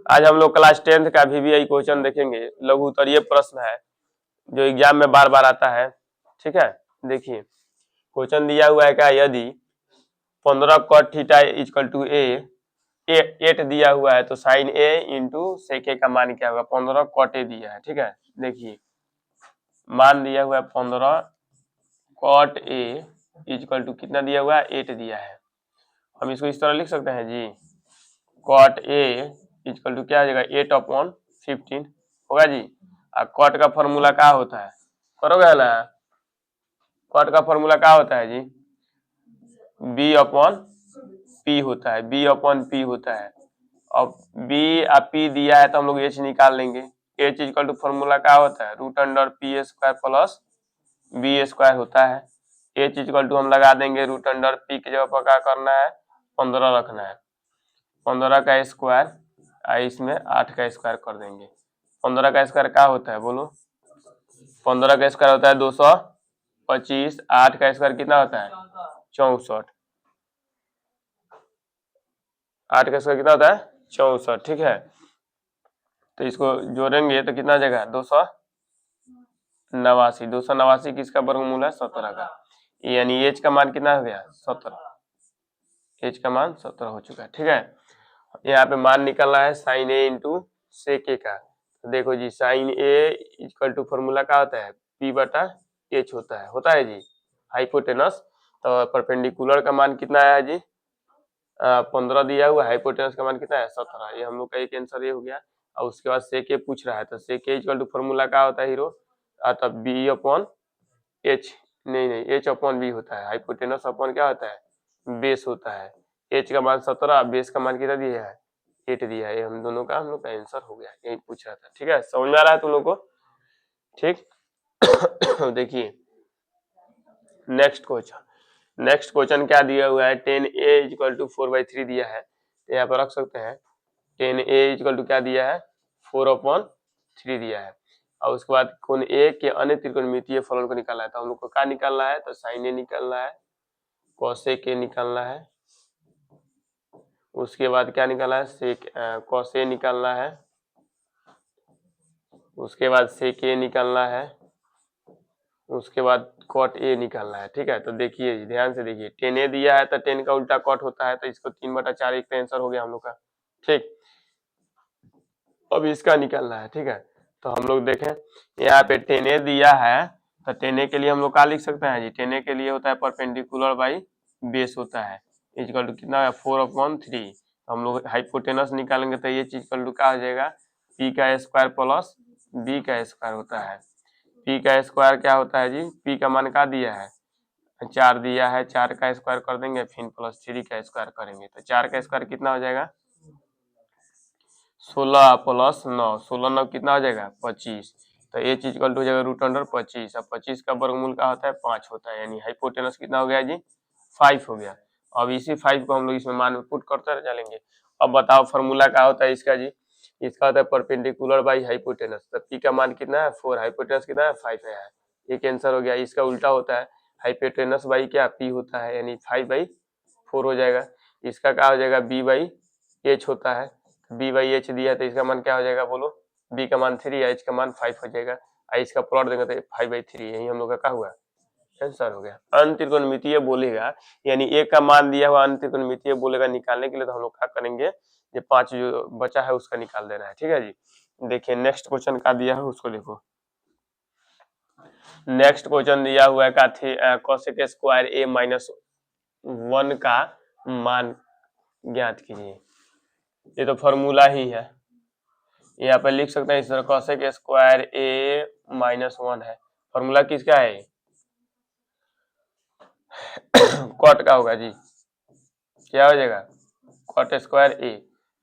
आज हम लोग क्लास 10th का VVI क्वेश्चन देखेंगे। लघु उत्तरीय प्रश्न है जो एग्जाम में बार बार आता है। ठीक है, देखिए क्वेश्चन दिया हुआ है क्या, यदि 15 cot थीटा इक्वल टू ए 8 दिया हुआ है तो साइन ए इंटू सेक ए का मान क्या होगा। 15 cot ए दिया है। ठीक है, देखिए मान दिया हुआ है 15 cot ए इक्वल टू कितना दिया हुआ है, 8 दिया है। हम इसको इस तरह लिख सकते हैं जी, cot ए इक्वल टू क्या हो जाएगा, 8/15 होगा जी। और कॉट का फॉर्मूला क्या होता है, करोगे ना, कॉट का फॉर्मूला क्या होता है जी, B/P होता है, B/P होता है। अब B और P दिया है तो हम लोग H निकाल लेंगे। H इक्वल टू फॉर्मूला क्या होता है, √P² प्लस B² होता है। H इक्वल टू हम लगा देंगे √P की जगह पर क्या करना है, 15 रखना है। 15 का स्क्वायर इसमें 8 का स्क्वायर कर देंगे। 15 का स्क्वायर क्या होता है बोलो, 15 का स्क्वायर होता है 225, 8 का स्क्वायर कितना होता है 64, 8 का स्क्वायर कितना होता है 64। ठीक है, तो इसको जोड़ेंगे तो कितना आ जाएगा 289। 289 किसका वर्गमूल है, 17 का, यानी एच का मान कितना हो गया 17, एच का मान 17 हो चुका है। ठीक है, यहाँ पे मान निकलना है साइन ए इंटू सेक ए का। तो देखो जी, sine A equal to formula क्या होता है, P/H होता है जी, हाइपोटेनस। तो परपेंडिकुलर का मान कितना आया जी, 15 दिया हुआ है, हाइपोटेनस का मान कितना है 17। ये हम लोग का एक आंसर ये हो गया। और उसके बाद सेक ए पूछ रहा है, तो सेक ए इक्वल टू फॉर्मूला क्या होता है हीरो, तब B/H नहीं H/B होता है। हाइपोटेनस अपन क्या होता है, बेस होता है। H का मान 17, बेस का मान कितना दिया है 8 दिया है। ये हम दोनों का हम लोग का आंसर हो गया, यही पूछ रहा था। ठीक है, समझ में आ रहा है तुम लोग को। ठीक देखिए नेक्स्ट क्वेश्चन क्या दिया हुआ है, 10a इक्वल टू 4/3 दिया है। तो यहाँ पर रख सकते हैं 10a इक्वल टू क्या दिया है, 4/3 दिया है। और उसके बाद कोण ए के अन्य त्रिकोणमितीय फलन को निकालना है। तो हम लोग को क्या निकालना है, तो साइन ए निकालना है, कॉसेक ए निकालना है, उसके बाद क्या निकालना है, सेक कॉस ए निकालना है, उसके बाद सेक ए निकालना है, उसके बाद कॉट ए निकालना है। ठीक है, तो देखिए ध्यान से देखिए, 10a दिया है तो 10 का उल्टा कॉट होता है, तो इसको 3/4 एक आंसर हो गया हम लोग का। ठीक, अब इसका निकालना है। ठीक है, तो हम लोग देखें यहाँ पे 10a दिया है, तो 10a के लिए हम लोग क्या लिख सकते हैं जी, 10a के लिए होता है परपेंडिकुलर बाई बेस होता है, इक्वल टू कितना है 4/3। हम लोग हाइपोटेनस निकालेंगे तो ये चीज इक्वल टू क्या हो जाएगा, P² प्लस B² होता है। P का स्क्वायर क्या होता है जी, P का मान क्या दिया है 4 दिया है, 4 का स्क्वायर कर देंगे, फिर प्लस 3 का स्क्वायर करेंगे, तो 4 का स्क्वायर कितना हो जाएगा 16 प्लस 9, 16 9 कितना हो जाएगा 25। तो ये चीज इक्वल टू हो जाएगा √25। अब 25 का वर्गमूल का होता है 5 होता है, यानी हाइपोटेनस कितना हो गया जी 5 हो गया। अब इसी 5 को हम लोग इसमें मान में पुट करते चलेंगे। अब बताओ फॉर्मूला क्या होता है इसका जी, इसका होता है परपेंडिकुलर बाई हाइपोटेनस। तो पी का मान कितना है 4, हाइपोटेनस कितना है 5 है, एक आंसर हो गया। इसका उल्टा होता है हाइपोटेनस बाई क्या पी होता है, यानी 5/4 हो जाएगा। इसका क्या हो जाएगा B/H होता है, B/H दिया है तो इसका मान क्या हो जाएगा बोलो, B का मान 3 है, H का मान 5 हो जाएगा। इसका प्लॉट देंगे तो 5/3, यही हम लोग का क्या हुआ आंसर हो गया। अन्य त्रिकोणमितीय बोलेगा, यानी एक का मान दिया हुआ अन्य त्रिकोणमितीय बोलेगा निकालने के लिए, तो हम लोग क्या करेंगे, ये 5 जो बचा है उसका निकाल देना है। ठीक है जी, देखिए नेक्स्ट क्वेश्चन का दिया है उसको देखो। नेक्स्ट क्वेश्चन दिया हुआ है का कोसेक स्क्वायर A-1 का मान ज्ञात कीजिए। ये तो फॉर्मूला ही है, यहाँ पे लिख सकते हैं इस तरह, कोसेक स्क्वायर A-1 है। फॉर्मूला किसका है कॉट का होगा जी, क्या हो जाएगा कॉट स्क्वायर ए,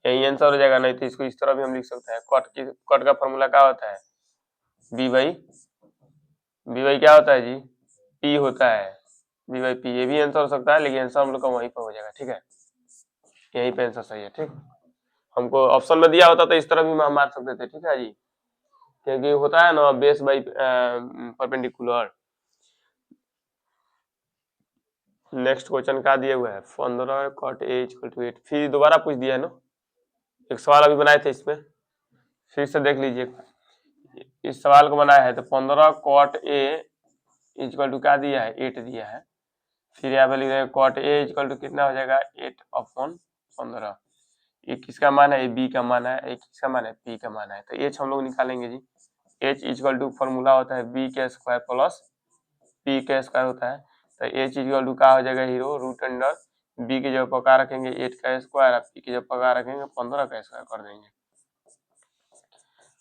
यही आंसर हो जाएगा। नहीं तो इसको इस तरह भी हम लिख सकते हैं, कॉट का फॉर्मूला क्या होता है B/P क्या होता है जी P होता है, B/P। ये भी आंसर हो सकता है, लेकिन आंसर हम लोग का वहीं पर हो जाएगा। ठीक है, यहीं पे आंसर सही है। ठीक, हमको ऑप्शन में दिया होता तो इस तरह भी हम मार सकते थे। ठीक है जी, क्योंकि होता है ना base by perpendicular. Next question क्या दिया हुआ है, 15 cot A = 8। फिर दोबारा पूछ दिया है ना, एक सवाल अभी बनाए थे इसमें, फिर से देख लीजिए। इस सवाल को बनाया है तो 15 कॉट ए इक्वल टू क्या दिया है, 8 दिया है। फिर यहाँ पे लिख रहे हैं कॉट ए इक्वल टू कितना हो जाएगा, 8/15। ये किसका मान है, ये बी का मान है, ये किसका मान है, पी का मान है। तो एच हम लोग निकालेंगे जी। एच इक्वल टू फॉर्मूला होता है बी के स्क्वायर प्लस पी के स्क्वायर होता है। तो एच इक्वल टू क्या हो जाएगा हीरो, रूट अंडर बी की जगह पका रखेंगे 8 का स्क्वायर, और पी की जगह पका रखेंगे 15 का स्क्वायर कर देंगे।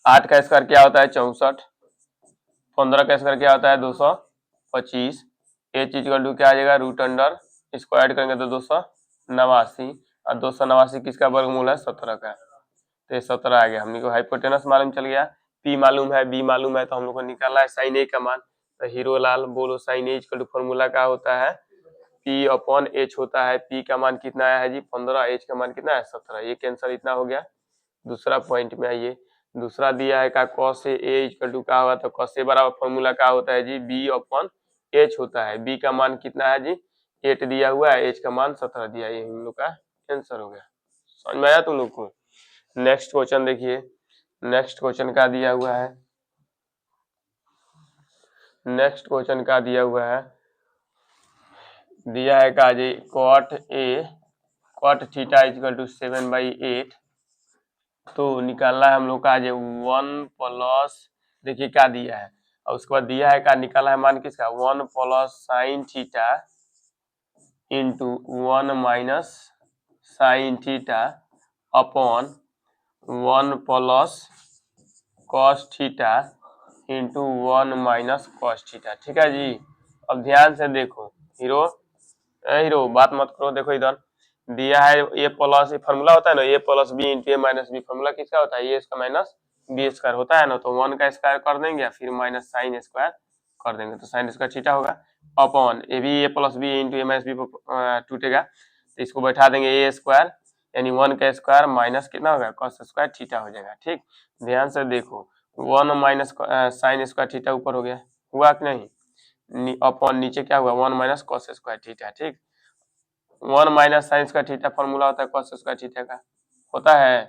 8 का स्क्वायर क्या होता है 64, 15 का स्क्वायर क्या होता है 225। एच इक्वल टू क्या आ जाएगा, रूट अंडर इसको ऐड करेंगे तो 289, और 289 किसका वर्गमूल है, 17 का। तो ये 17 आ गया। हमने को हाइपोटेनस मालूम चल गया, पी मालूम है, बी मालूम है, तो हम लोग को निकालना है साइन ए का मान। तो हीरो लाल बोलो sine A equal to formula क्या होता है, पी अपॉन एच होता है। पी का मान कितना आया है जी 15, एच का मान कितना है 17। ये कैंसर इतना हो गया। दूसरा पॉइंट में आइए, दूसरा दिया है का कॉस ए इक्वल टू क्या होगा, तो कॉस ए बराबर फॉर्मूला क्या होता है जी, बी अपॉन एच होता है। बी का मान कितना है जी 8 दिया हुआ है, एच का मान 17 दिया है। ये हम लोग का आंसर हो गया। समझ में आया तुम लोग को। नेक्स्ट क्वेश्चन देखिए, नेक्स्ट क्वेश्चन क्या दिया हुआ है, नेक्स्ट क्वेश्चन क्या दिया हुआ है, दिया है का जी cot A cot theta equal to 7/8। तो निकालना है हम लोग का जो 1 प्लस, देखिए क्या दिया है, और उसके बाद दिया है का निकालना है मान किसका, 1 plus sine theta into 1 minus sine theta upon 1 plus cos theta into 1 minus cos theta. ठीक है जी। अब ध्यान से देखो हीरो, हीरो बात मत करो, देखो इधर दिया है ए प्लस, ये फॉर्मूला होता है ना, ए प्लस बी इंटू ए माइनस बी। फॉर्मूला किसका होता है, ए स्क्वायर माइनस बी स्क्वायर होता है ना। तो 1 का स्क्वायर कर देंगे, फिर माइनस साइन स्क्वायर कर देंगे, तो साइन स्क्वायर थीटा होगा अपॉन ए भी ए प्लस बी इंटू ए माइनस बी टूटेगा, तो इसको बैठा देंगे ए स्क्वायर, यानी 1 का स्क्वायर माइनस कितना होगा कॉस स्क्वायर थीटा हो जाएगा। ठीक, ध्यान से देखो 1 माइनस साइन स्क्वायर थीटा ऊपर हो गया, हुआ कि नहीं, अपॉन नीचे क्या हुआ 1 माइनस कॉस स्क्वायर थीटा। ठीक, 1 minus sine square theta formula होता है कॉस स्क्वायर थीटा का, होता है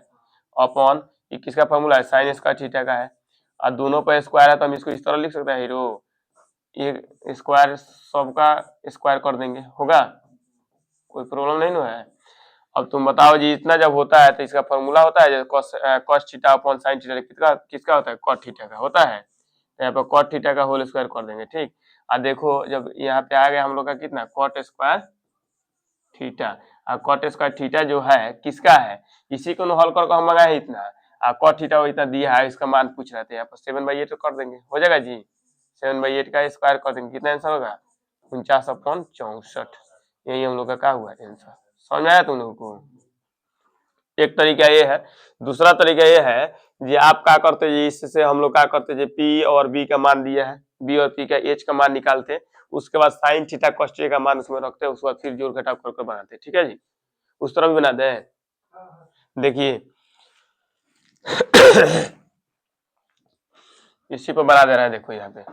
अपॉन ये किसका फॉर्मूला है, साइन स्क्वायर थीटा का है। और दोनों पर स्क्वायर है तो हम इसको इस तरह लिख सकते हैं हीरो, ये स्क्वायर सबका स्क्वायर कर देंगे, होगा कोई प्रॉब्लम नहीं ना है। अब तुम बताओ जी, इतना जब होता है तो इसका फॉर्मूला होता है cos theta upon sine theta, किसका किसका होता है कॉट थीटा का होता है। तो यहाँ पर कॉट थीटा का होल स्क्वायर कर देंगे। ठीक, और देखो जब यहाँ पे आ गया हम लोग का कितना कॉट स्क्वायर थीटा, और कॉट स्क्वायर थीटा जो है किसका है, इसी को हल कर हम मंगाए इतना, और कॉट थीटा इतना दिया है, इसका मान पूछ रहे थे। यहाँ पर 7/8 कर देंगे, हो जाएगा जी। 7/8 का स्क्वायर कर देंगे, कितना आंसर होगा 49/64। यही हम लोग का क्या हुआ आंसर। समझ में आया तुम लोग को। एक तरीका ये है, दूसरा तरीका ये है जी, आप क्या करते जी, इससे हम लोग क्या करते जी, पी और बी का मान दिया है, बी और पी का एच का मान निकालते, उसके बाद साइन थीटा कॉस थीटा का मान उसमें रखते हैं, उसके बाद फिर जोड़ घटाव करके बनाते। ठीक है जी, उस तरह भी बना दे। देखिए इसी पर बना दे रहा है, देखो यहाँ पे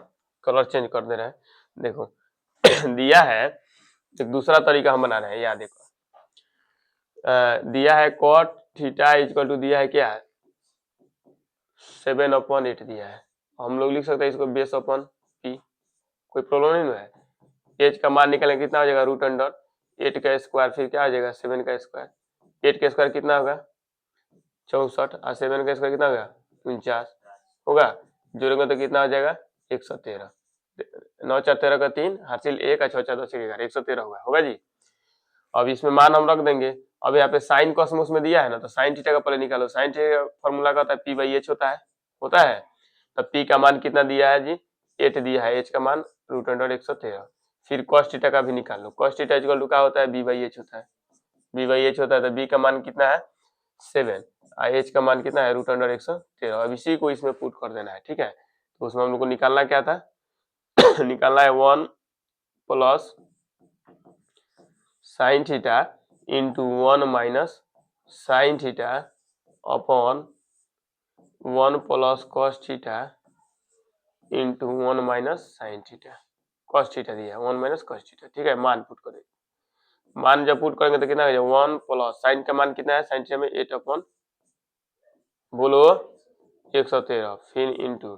कलर चेंज कर दे रहा है, देखो दिया है, एक दूसरा तरीका हम बना रहे हैं, यहाँ देखो दिया है कॉट थीटा इक्वल टू दिया है क्या, 7/8 दिया है। हम लोग लिख सकते हैं इसको बेस अपॉन पी, कोई प्रॉब्लम नहीं है। एच का मान निकालें कितना हो जाएगा, रूट अंडर 8 का स्क्वायर, फिर क्या हो जाएगा 7 का स्क्वायर। 8 का स्क्वायर कितना होगा 64, और 7 का स्क्वायर कितना होगा 49 होगा, जोड़ेंगे तो कितना हो जाएगा 113। 9 4 13 का 3 हासिल 1, 6 4 10 11 113 होगा जी। अब इसमें मान हम रख देंगे। अब यहाँ पे साइन कॉस्मोस में दिया है ना, तो साइन थीटा का पहले निकालो। साइन थीटा फॉर्मूला का होता है p/h होता है। तो p का मान कितना दिया है जी 8 दिया है, h का मान रूट अंडर 113। फिर कॉस थीटा का भी निकाल लो, कॉस थीटा इक्वल टू क्या होता है b/h होता है, b/h होता है, तो b का मान कितना है 7, और h का मान कितना है रूट अंडर 113। अब इसी को इसमें पुट कर देना है। ठीक है, तो उसमें हम लोग को निकालना क्या था निकालना है 1 plus sine theta into 1 minus sine theta upon 1 plus cos theta into 1 minus sine theta. Cos theta दिया 1 माइनस कॉस थीटा। ठीक है, मान पुट करें, मान जब पुट करेंगे तो कितना हो जाएगा 1 प्लस साइन का मान कितना है, साइन थीटा में 8/8 बोलो 113, फिर इंटू,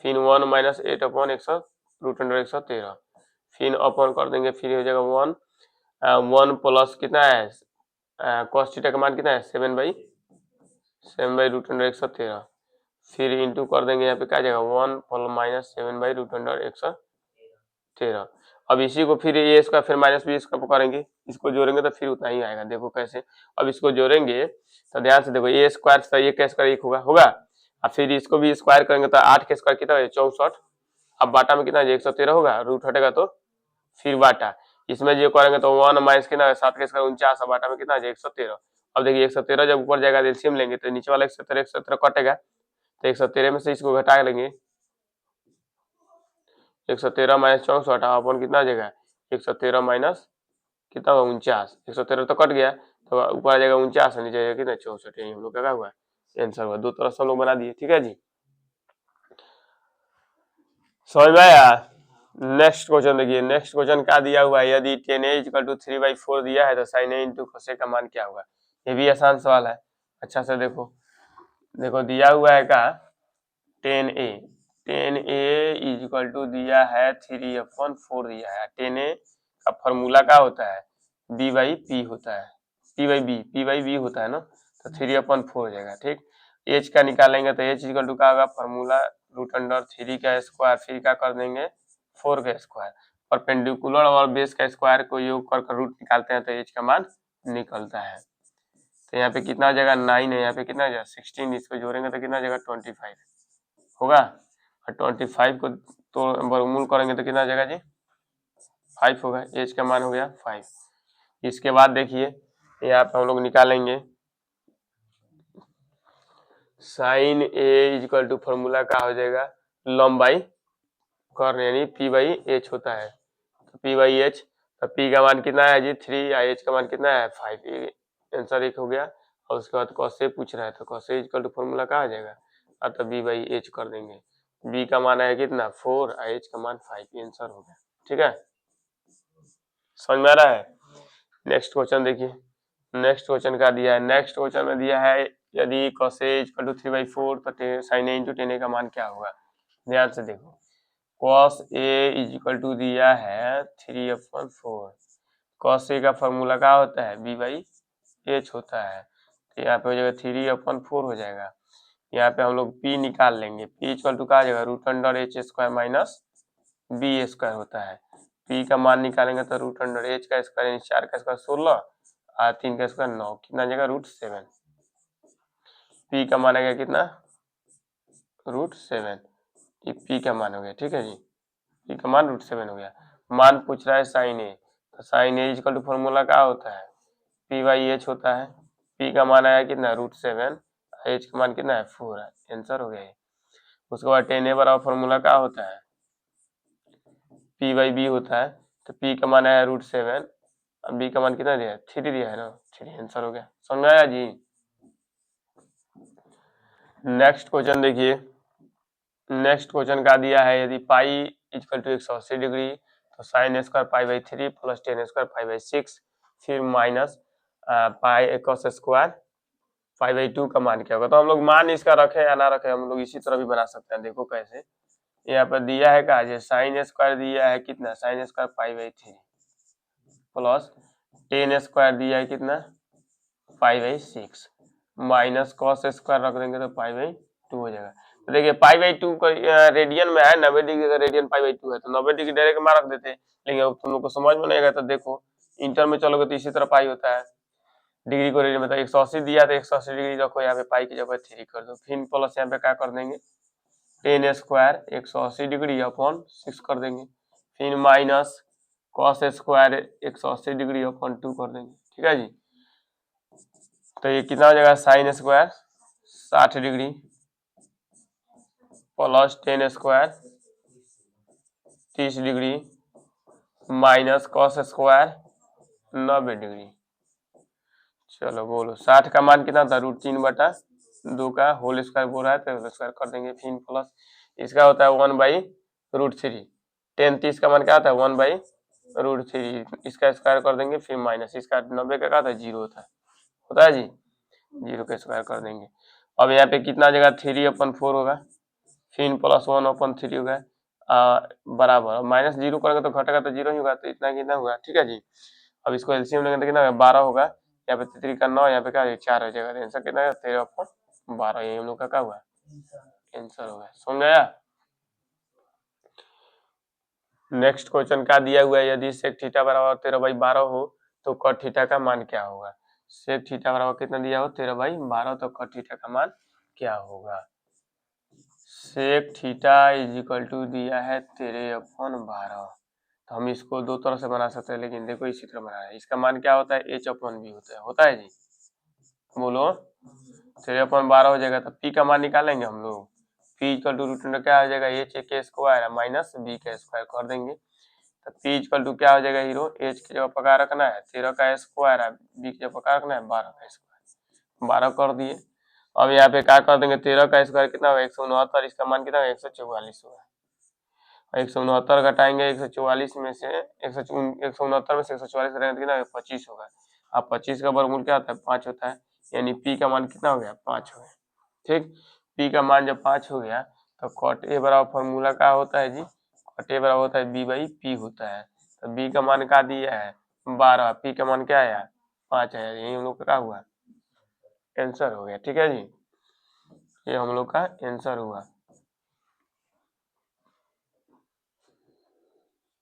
फिर 1 माइनस 8/100 रूट अंडर 113, फिर अपन कर देंगे, फिर हो जाएगा 1 प्लस कितना है कॉस थीटा का मान कितना है 7/7 रूट अंडर 113, फिर इंटू कर देंगे यहाँ पे क्या जाएगा 1 प्लस माइनस 7 रूट अंडर 113। अब इसी को फिर ए स्क्वायर फिर माइनस बी स्क्वायर करेंगे, इसको जोड़ेंगे तो फिर उतना ही आएगा। देखो कैसे, अब इसको जोड़ेंगे तो ध्यान से देखो, ए स्क्वायर से ए का स्क्वायर 1 होगा होगा, और फिर इसको भी स्क्वायर करेंगे तो 8 का स्क्वायर कितना है 64, अब बाटा में कितना है 113 होगा, रूट हटेगा तो फिर बाटा, इसमें जो करेंगे तो 1 माइनस कितना है 7 का स्क्वायर 49, और बाटा में कितना है 113। अब देखिए 113 जब ऊपर जाएगा एलसीएम लेंगे तो नीचे वाला 117 कटेगा, तो 113 में से इसको घटा लेंगे, 113 माइनस 64 अपन कितना आ जाएगा 113 माइनस कितना होगा 49, 113 तो कट गया तो ऊपर आ जाएगा 49, नीचे जाएगा कितना 64, यही हम लोग क्या हुआ आंसर हुआ। दो तरफ से हम लोग बना दिए, ठीक है जी, समझ में आया। नेक्स्ट क्वेश्चन देखिए, नेक्स्ट क्वेश्चन क्या दिया हुआ है, यदि 10a इक्वल टू 3/4 दिया है तो sin a into cos a का मान क्या होगा। ये भी आसान सवाल है, अच्छा से देखो, देखो दिया हुआ है का 10a, 10a इक्वल टू दिया है 3/4 दिया है, 10a का फॉर्मूला क्या होता है b/p होता है, p/b होता है ना, तो 3/4 हो जाएगा, ठीक। h का निकालेंगे तो h इक्वल टू क्या होगा फॉर्मूला रूट अंडर 3 का स्क्वायर, फिर क्या कर देंगे 4 का स्क्वायर, परपेंडिकुलर और बेस का स्क्वायर को योग कर रूट निकालते हैं तो h का मान निकलता है। तो यहाँ पे कितना आ जाएगा 9 है, यहाँ पे कितना आ जाएगा 16, इसको जोड़ेंगे तो कितना आ जाएगा 25 होगा, और 25 को तो वर्गमूल करेंगे तो कितना आ जाएगा जी 5 होगा, एच का मान हो गया 5। इसके बाद देखिए यहाँ पे हम लोग निकालेंगे sine A equal to formula क्या हो जाएगा लंबाई कर्ण, यानी p/h होता है, तो p/h, तो p का मान कितना है जी 3, h का मान कितना है 5, आंसर 1 हो गया। और उसके बाद cos a पूछ रहा है तो cos a equal to formula क्या आ जाएगा, तो b/h कर देंगे, b का मान है कितना 4 और h का मान 5, आंसर हो गया, ठीक है, समझ में आ रहा है। नेक्स्ट क्वेश्चन देखिए, नेक्स्ट क्वेश्चन क्या दिया है, नेक्स्ट क्वेश्चन में दिया है यदि cos a इक्वल टू 3/4 तो sin a इंटू 10a का मान क्या होगा। ध्यान से देखो, cos a इक्वल टू दिया है 3/4, cos a का फॉर्मूला क्या होता है b/h होता है, तो यहाँ पे हो जाएगा 3/4 हो जाएगा। यहाँ पे हम लोग p निकाल लेंगे, p इक्वल टू क्या आ जाएगा root under h square minus b square होता है, p का मान निकालेंगे तो रूट अंडर h का स्क्वायर यानी 4 का स्क्वायर 16 और 3 का स्क्वायर 9, कितना जाएगा √7, p का मान आएगा कितना √7, ये p का मान हो गया, ठीक है जी, p का मान √7 हो गया। मान पूछ रहा है साइन ए, तो sine A equal to formula क्या होता है p/h होता है, p का मान आया कितना √7, h का मान कितना है 4 है, आंसर हो गया। उसके बाद tan a बराबर फॉर्मूला क्या होता है p/b होता है, तो p का मान आया √7 और b का मान कितना दिया है 3 दिया है ना, 3 आंसर हो गया, समझ में आया जी। नेक्स्ट क्वेश्चन देखिए, नेक्स्ट क्वेश्चन का दिया है यदि पाई इक्वल टू 180 डिग्री तो sine square π/3 plus tan square π/6 फिर माइनस पाई cos स्क्वायर π/2 का मान क्या होगा। तो हम लोग मान इसका रखे या ना रखे हम लोग इसी तरह भी बना सकते हैं, देखो कैसे, यहाँ पर दिया है का साइन स्क्वायर दिया है कितना sine square π/3 plus tan square दिया है कितना π/6 माइनस cos स्क्वायर रख देंगे तो π/2 हो जाएगा। तो देखिए π/2 का रेडियन में है, 90 डिग्री का रेडियन π/2 है, तो 90 डिग्री डायरेक्ट में रख देते हैं, लेकिन अब तुम लोग को समझ में नहीं आएगा तो देखो इंटर में चलोगे तो इसी तरह पाई होता है, डिग्री को रेडियन में, तो 180 दिया तो 180 डिग्री रखो, यहाँ पे पाई की जगह 3 कर दो, फिर प्लस यहाँ पे क्या कर देंगे tan स्क्वायर 180 डिग्री अपॉन 6 कर देंगे, फिर minus cos square 180 degree upon 2 कर देंगे, ठीक है जी। तो ये कितना हो जाएगा sine square 60 degree plus tan square 30 degree minus cos square 90 degree. चलो बोलो 60 का मान कितना था √3/2 का होल स्क्वायर बोल रहा है तो होल स्क्वायर कर देंगे, फिर प्लस इसका होता है 1/√3, tan 30 का मान क्या होता है 1/√3, इसका स्क्वायर कर देंगे, फिर माइनस इसका 90 का क्या था 0 होता है जी, 0 का स्क्वायर कर देंगे। अब यहाँ पे कितना आ जाएगा 3/4 होगा, फिर +1/3 होगा बराबर माइनस जीरो करेंगे तो घटेगा तो जीरो ही होगा, तो इतना कितना होगा, ठीक है जी। अब इसको एलसीएम लेंगे तो कितना होगा 12 होगा, यहाँ पे 3 का 9, यहाँ पे क्या 4 हो जाएगा, आंसर कितना है 13/12, ये हम लोग का क्या हुआ आंसर होगा। सुन गया। नेक्स्ट क्वेश्चन क्या दिया हुआ है, यदि सेक थीटा बराबर 13/12 हो तो कट थीटा का मान क्या होगा। सेक थीटा बराबर कितना दिया हो 13/12, तो कट थीटा का मान क्या होगा। Sec theta is equal to दिया है 13/12, तो हम इसको दो तरह से बना सकते हैं, लेकिन देखो इसी तरह बनाना है। इसका मान क्या होता है h/b होता है जी, बोलो 13/12 हो जाएगा, तो p का मान निकालेंगे हम लोग, p equal to root under क्या हो जाएगा h के स्क्वायर माइनस b का स्क्वायर कर देंगे, तो p इक्वल टू क्या हो जाएगा हीरो, h की जगह पका रखना है 13 का स्क्वायर है, b की जगह पका रखना है 12 का स्क्वायर, 12 कर दिए। अब यहाँ पे क्या कर देंगे 13 का स्क्वायर कितना होगा 169, इसका मान कितना होगा 144 होगा, 169 घटाएंगे 144 में से 169 में से 144 घटाएंगे कितना होगा 25 होगा। अब 25 का वर्गमूल क्या होता है 5 होता है, यानी p का मान कितना हो गया 5 हो गया। ठीक, p का मान जब 5 हो गया तो कॉट ए बराबर फॉर्मूला क्या होता है जी, कॉट ए बराबर होता है b/p होता है, तो b का मान क्या दिया है 12, p का मान क्या है 5 है, यही हम लोग का क्या हुआ आंसर हो गया। ठीक है जी, ये हम लोग का आंसर हुआ।